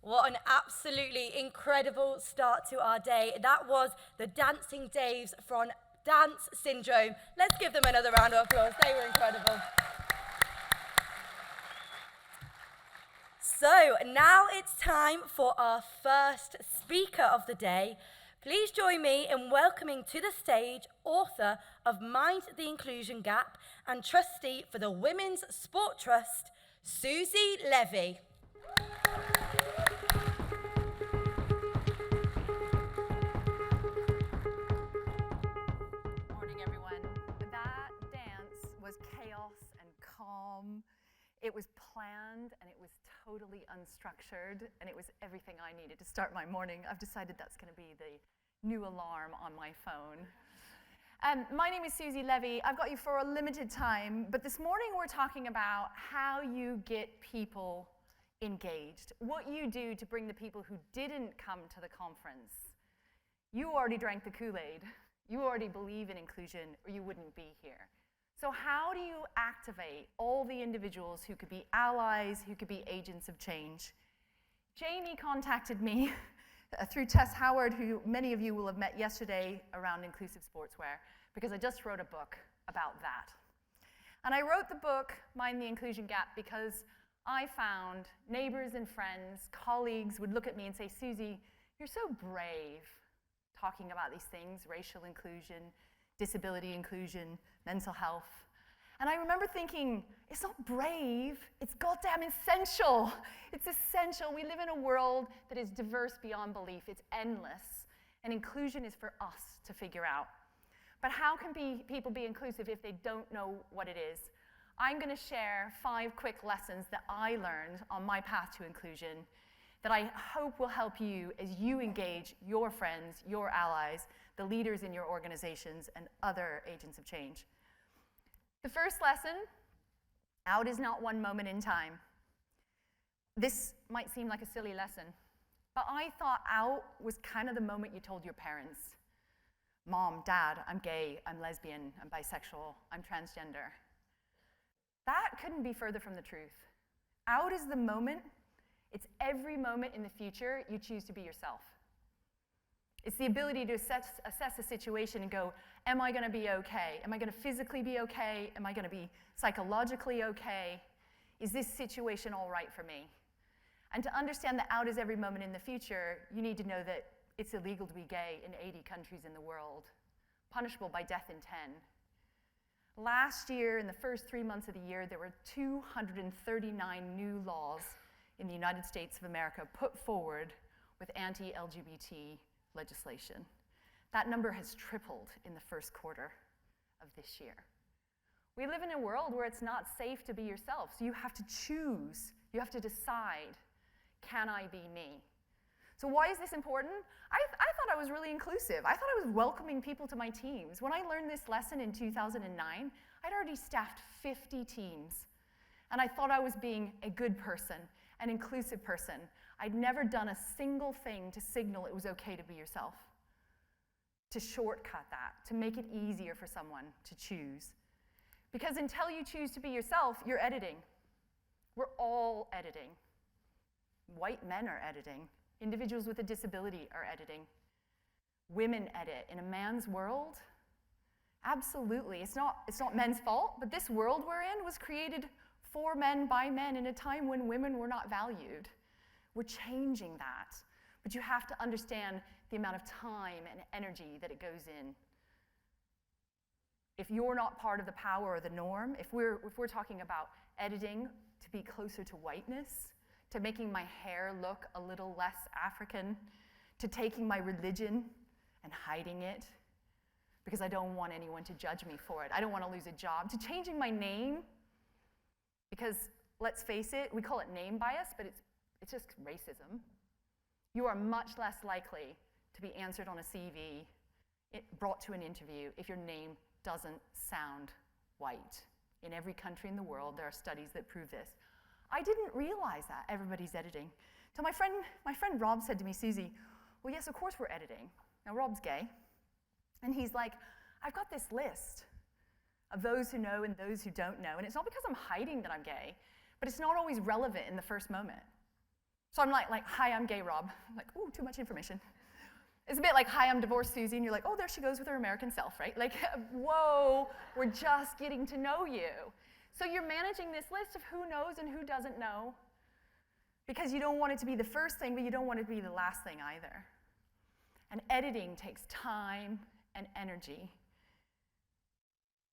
What an absolutely incredible start to our day. That was the Dancing Daves from Dance Syndrome. Let's give them another round of applause. They were incredible. So now it's time for our first speaker of the day. Please join me in welcoming to the stage author of Mind the Inclusion Gap and trustee for the Women's Sport Trust, Suzy Levy. Morning, everyone. That dance was chaos and calm. It was planned and it was totally unstructured, and it was everything I needed to start my morning. I've decided that's going to be the new alarm on my phone. My name is Suzy Levy. I've got you for a limited time, but this morning we're talking about how you get people engaged, what you do to bring the people who didn't come to the conference. You already drank the Kool-Aid. You already believe in inclusion, or you wouldn't be here. So how do you activate all the individuals who could be allies, who could be agents of change? Jamie contacted me through Tess Howard, who many of you will have met yesterday around inclusive sportswear, because I just wrote a book about that. And I wrote the book, Mind the Inclusion Gap, because I found neighbors and friends, colleagues would look at me and say, Suzy, you're so brave talking about these things, racial inclusion, disability inclusion, mental health. And I remember thinking, it's not brave, it's goddamn essential. It's essential. We live in a world that is diverse beyond belief. It's endless. And inclusion is for us to figure out. But how can people be inclusive if they don't know what it is? I'm going to share 5 quick lessons that I learned on my path to inclusion that I hope will help you as you engage your friends, your allies, the leaders in your organizations, and other agents of change. The first lesson, out is not one moment in time. This might seem like a silly lesson, but I thought out was kind of the moment you told your parents, Mom, Dad, I'm gay, I'm lesbian, I'm bisexual, I'm transgender. That couldn't be further from the truth. Out is the moment. It's every moment in the future you choose to be yourself. It's the ability to assess a situation and go, am I going to be okay? Am I going to physically be okay? Am I going to be psychologically okay? Is this situation all right for me? And to understand that out is every moment in the future, you need to know that it's illegal to be gay in 80 countries in the world, punishable by death in 10. Last year, in the first 3 months of the year, there were 239 new laws in the United States of America put forward with anti-LGBT legislation. That number has tripled in the first quarter of this year. We live in a world where it's not safe to be yourself, so you have to choose, you have to decide, can I be me? So why is this important? I thought I was really inclusive. I thought I was welcoming people to my teams. When I learned this lesson in 2009, I'd already staffed 50 teams, and I thought I was being a good person, an inclusive person. I'd never done a single thing to signal it was okay to be yourself, to shortcut that, to make it easier for someone to choose. Because until you choose to be yourself, you're editing. We're all editing. White men are editing. Individuals with a disability are editing. Women edit. In a man's world, absolutely. It's not men's fault, but this world we're in was created for men by men in a time when women were not valued. We're changing that. But you have to understand the amount of time and energy that it goes in. If you're not part of the power or the norm, if we're talking about editing to be closer to whiteness, to making my hair look a little less African, to taking my religion and hiding it because I don't want anyone to judge me for it. I don't want to lose a job. To changing my name because, let's face it, we call it name bias, but it's just racism. You are much less likely to be answered on a CV, brought to an interview, if your name doesn't sound white. In every country in the world, there are studies that prove this. I didn't realize that. Everybody's editing. So my friend Rob said to me, Suzy, well, yes, of course we're editing. Now, Rob's gay. And he's like, I've got this list of those who know and those who don't know. And it's not because I'm hiding that I'm gay, but it's not always relevant in the first moment. So I'm like, hi, I'm gay Rob. I'm like, ooh, too much information. It's a bit like, hi, I'm divorced Suzy, and you're like, oh, there she goes with her American self, right? Like, whoa, we're just getting to know you. So you're managing this list of who knows and who doesn't know, because you don't want it to be the first thing, but you don't want it to be the last thing either. And editing takes time and energy.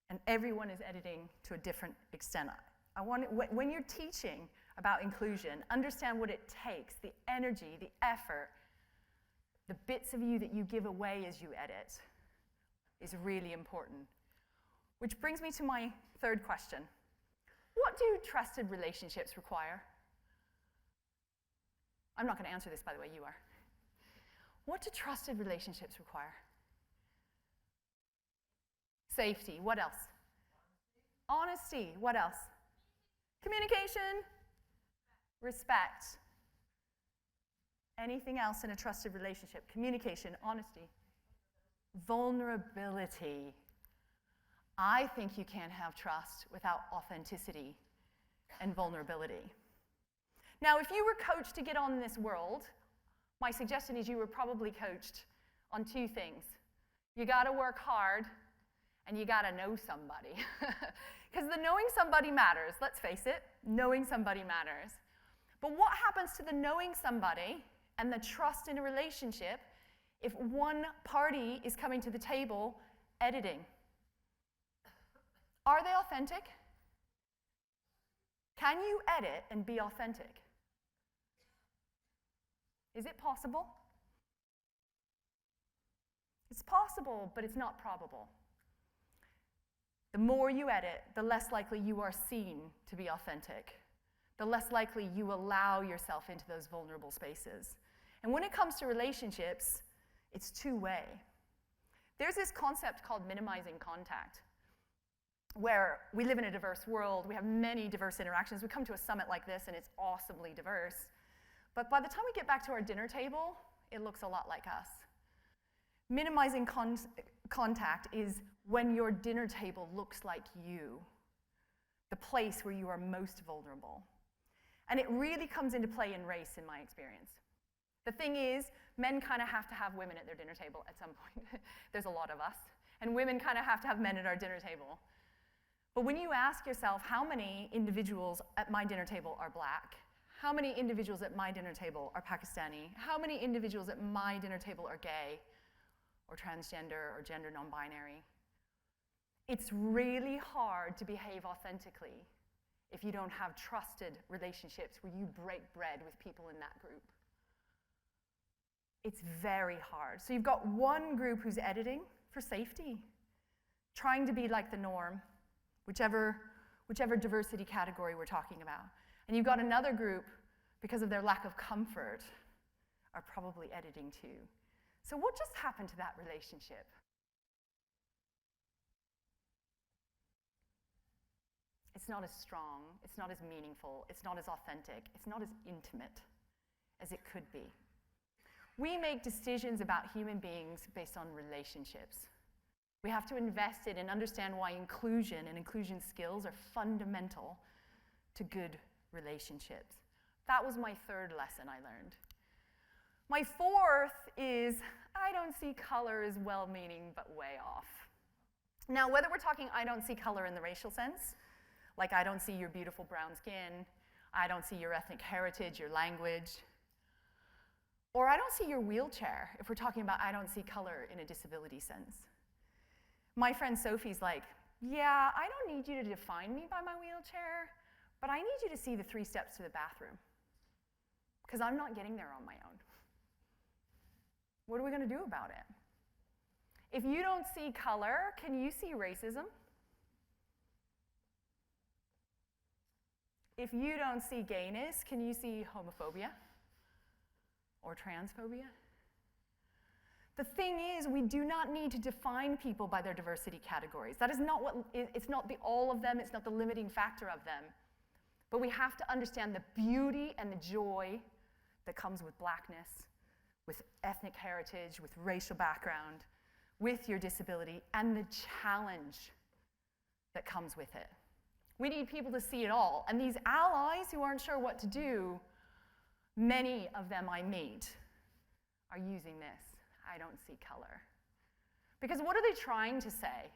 And everyone is editing to a different extent. When you're teaching about inclusion, understand what it takes, the energy, the effort, the bits of you that you give away as you edit is really important. Which brings me to my third question. What do trusted relationships require? I'm not going to answer this, by the way, you are. What do trusted relationships require? Safety. What else? Honesty. What else? Communication. Respect. Anything else in a trusted relationship? Communication, honesty. Vulnerability. I think you can't have trust without authenticity and vulnerability. Now, if you were coached to get on in this world, my suggestion is you were probably coached on two things. You got to work hard, and you got to know somebody. Because the knowing somebody matters. Let's face it, knowing somebody matters. But what happens to the knowing somebody and the trust in a relationship if one party is coming to the table editing? Are they authentic? Can you edit and be authentic? Is it possible? It's possible, but it's not probable. The more you edit, the less likely you are seen to be authentic. The less likely you allow yourself into those vulnerable spaces. And when it comes to relationships, it's two-way. There's this concept called minimizing contact, where we live in a diverse world, we have many diverse interactions. We come to a summit like this, and it's awesomely diverse. But by the time we get back to our dinner table, it looks a lot like us. Minimizing contact is when your dinner table looks like you, the place where you are most vulnerable. And it really comes into play in race, in my experience. The thing is, men kind of have to have women at their dinner table at some point. There's a lot of us. And women kind of have to have men at our dinner table. But when you ask yourself, how many individuals at my dinner table are black? How many individuals at my dinner table are Pakistani? How many individuals at my dinner table are gay, or transgender, or gender non-binary? It's really hard to behave authentically if you don't have trusted relationships where you break bread with people in that group. It's very hard. So you've got one group who's editing for safety, trying to be like the norm, whichever diversity category we're talking about. And you've got another group, because of their lack of comfort, are probably editing too. So what just happened to that relationship? It's not as strong, it's not as meaningful, it's not as authentic, it's not as intimate as it could be. We make decisions about human beings based on relationships. We have to invest in and understand why inclusion and inclusion skills are fundamental to good relationships. That was my third lesson I learned. My fourth is, I don't see color as well-meaning, but way off. Now, whether we're talking I don't see color in the racial sense, like I don't see your beautiful brown skin, I don't see your ethnic heritage, your language, or I don't see your wheelchair, if we're talking about I don't see color in a disability sense. My friend Sophie's like, yeah, I don't need you to define me by my wheelchair, but I need you to see the 3 steps to the bathroom, because I'm not getting there on my own. What are we going to do about it? If you don't see color, can you see racism? If you don't see gayness, can you see homophobia or transphobia? The thing is, we do not need to define people by their diversity categories. That is not what, it's not the all of them, it's not the limiting factor of them. But we have to understand the beauty and the joy that comes with blackness, with ethnic heritage, with racial background, with your disability, and the challenge that comes with it. We need people to see it all. And these allies who aren't sure what to do, Many of them I meet are using this. I don't see color. Because what are they trying to say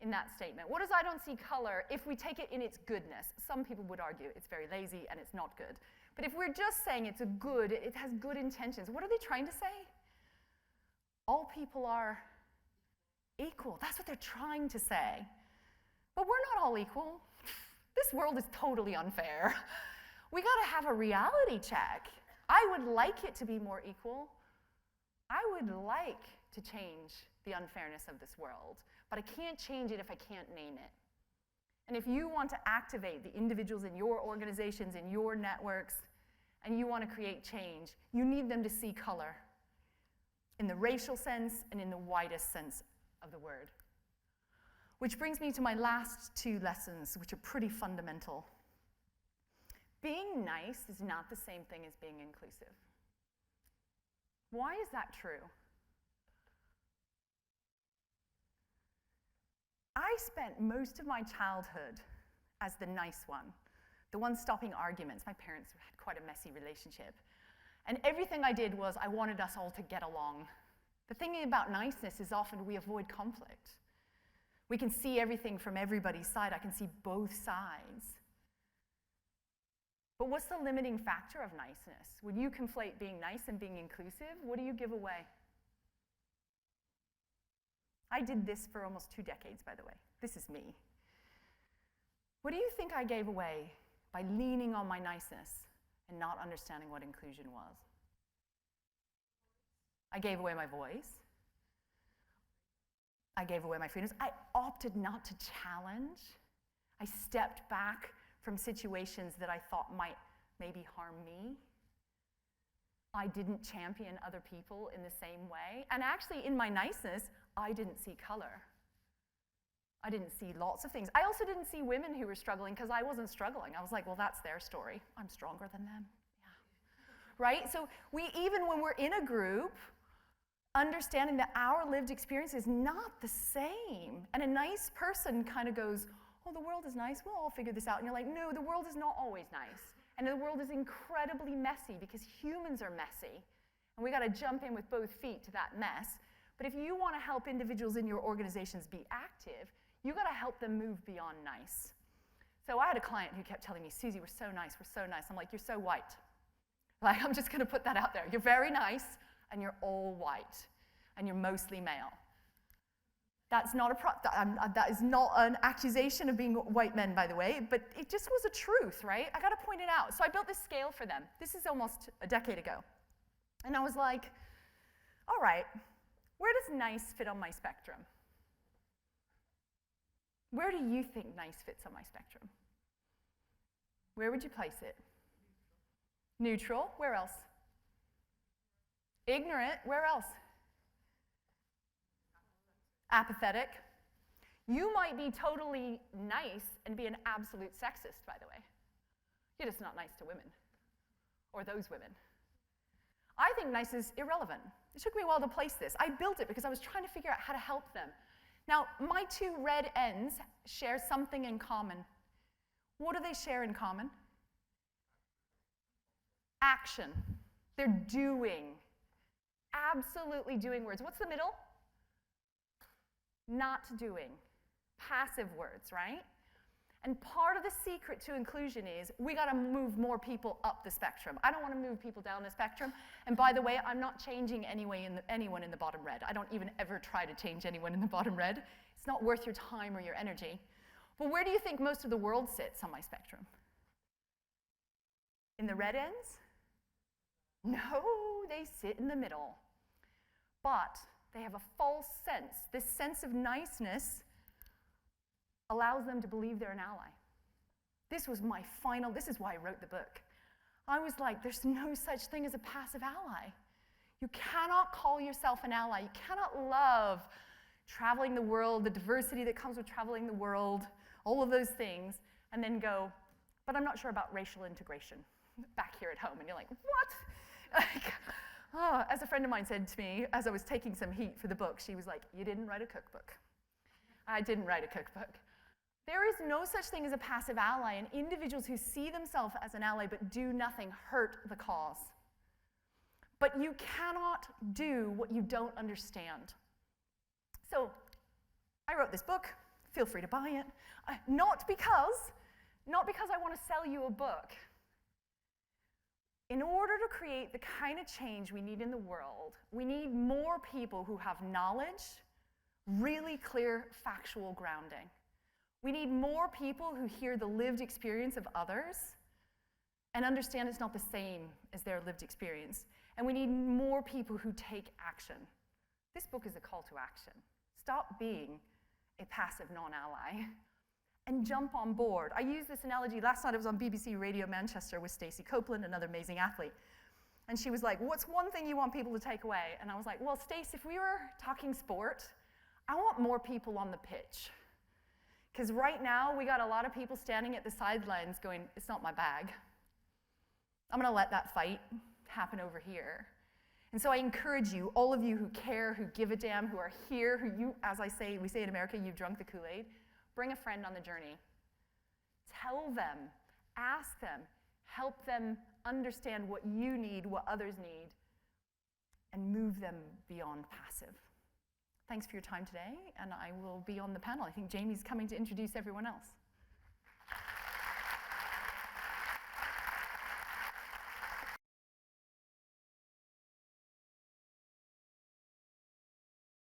in that statement? What is I don't see color if we take it in its goodness? Some people would argue it's very lazy and it's not good. But if we're just saying it's a good, it has good intentions, what are they trying to say? All people are equal. That's what they're trying to say. But we're not all equal. This world is totally unfair. We got to have a reality check. I would like it to be more equal. I would like to change the unfairness of this world, but I can't change it if I can't name it. And if you want to activate the individuals in your organizations, in your networks, and you want to create change, you need them to see color in the racial sense and in the widest sense of the word. Which brings me to my last two lessons, which are pretty fundamental. Being nice is not the same thing as being inclusive. Why is that true? I spent most of my childhood as the nice one stopping arguments. My parents had quite a messy relationship. And everything I did was I wanted us all to get along. The thing about niceness is often we avoid conflict. We can see everything from everybody's side. I can see both sides. But what's the limiting factor of niceness? When you conflate being nice and being inclusive, what do you give away? I did this for almost 2 decades, by the way. This is me. What do you think I gave away by leaning on my niceness and not understanding what inclusion was? I gave away my voice. I gave away my freedoms. I opted not to challenge. I stepped back from situations that I thought might maybe harm me. I didn't champion other people in the same way. And actually, in my niceness, I didn't see color. I didn't see lots of things. I also didn't see women who were struggling because I wasn't struggling. I was like, well, that's their story. I'm stronger than them. Yeah. Right? So even when we're in a group, understanding that our lived experience is not the same. And a nice person kind of goes, oh, the world is nice. We'll all figure this out. And you're like, no, the world is not always nice. And the world is incredibly messy because humans are messy. And we got to jump in with both feet to that mess. But if you want to help individuals in your organizations be active, you got to help them move beyond nice. So I had a client who kept telling me, Suzy, we're so nice, we're so nice. I'm like, you're so white. Like, I'm just going to put that out there. You're very nice, and you're all white, and you're mostly male. That's not that is not an accusation of being white men, by the way, but it just was a truth, right? I got to point it out. So I built this scale for them. This is almost a decade ago. And I was like, all right, where does nice fit on my spectrum? Where do you think nice fits on my spectrum? Where would you place it? Neutral. Where else? Ignorant. Where else? Apathetic. You might be totally nice and be an absolute sexist, by the way. You're just not nice to women, or those women. I think nice is irrelevant. It took me a while to place this. I built it because I was trying to figure out how to help them. Now, my 2 red ends share something in common. What do they share in common? Action. They're doing. Absolutely doing words. What's the middle? Not doing. Passive words, right? And part of the secret to inclusion is we got to move more people up the spectrum. I don't want to move people down the spectrum. And by the way, I'm not changing anyone in the bottom red. I don't even ever try to change anyone in the bottom red. It's not worth your time or your energy. But where do you think most of the world sits on my spectrum? In the red ends? No, they sit in the middle. But they have a false sense. This sense of niceness allows them to believe they're an ally. This is why I wrote the book. I was like, there's no such thing as a passive ally. You cannot call yourself an ally. You cannot love traveling the world, the diversity that comes with traveling the world, all of those things, and then go, but I'm not sure about racial integration back here at home. And you're like, what? As a friend of mine said to me, as I was taking some heat for the book, she was like, you didn't write a cookbook. I didn't write a cookbook. There is no such thing as a passive ally, and individuals who see themselves as an ally but do nothing hurt the cause. But you cannot do what you don't understand. So, I wrote this book. Feel free to buy it. Not because I want to sell you a book. In order to create the kind of change we need in the world, we need more people who have knowledge, really clear factual grounding. We need more people who hear the lived experience of others and understand it's not the same as their lived experience. And we need more people who take action. This book is a call to action. Stop being a passive non-ally and jump on board. I used this analogy last night. I was on BBC Radio Manchester with Stacey Copeland, another amazing athlete. And she was like, what's one thing you want people to take away? And I was like, well, Stace, if we were talking sport, I want more people on the pitch. Because right now, we got a lot of people standing at the sidelines going, it's not my bag. I'm going to let that fight happen over here. And so I encourage you, all of you who care, who give a damn, who are here, who you, as we say in America, you've drunk the Kool-Aid, bring a friend on the journey. Tell them, ask them, help them understand what you need, what others need, and move them beyond passive. Thanks for your time today, and I will be on the panel. I think Jamie's coming to introduce everyone else.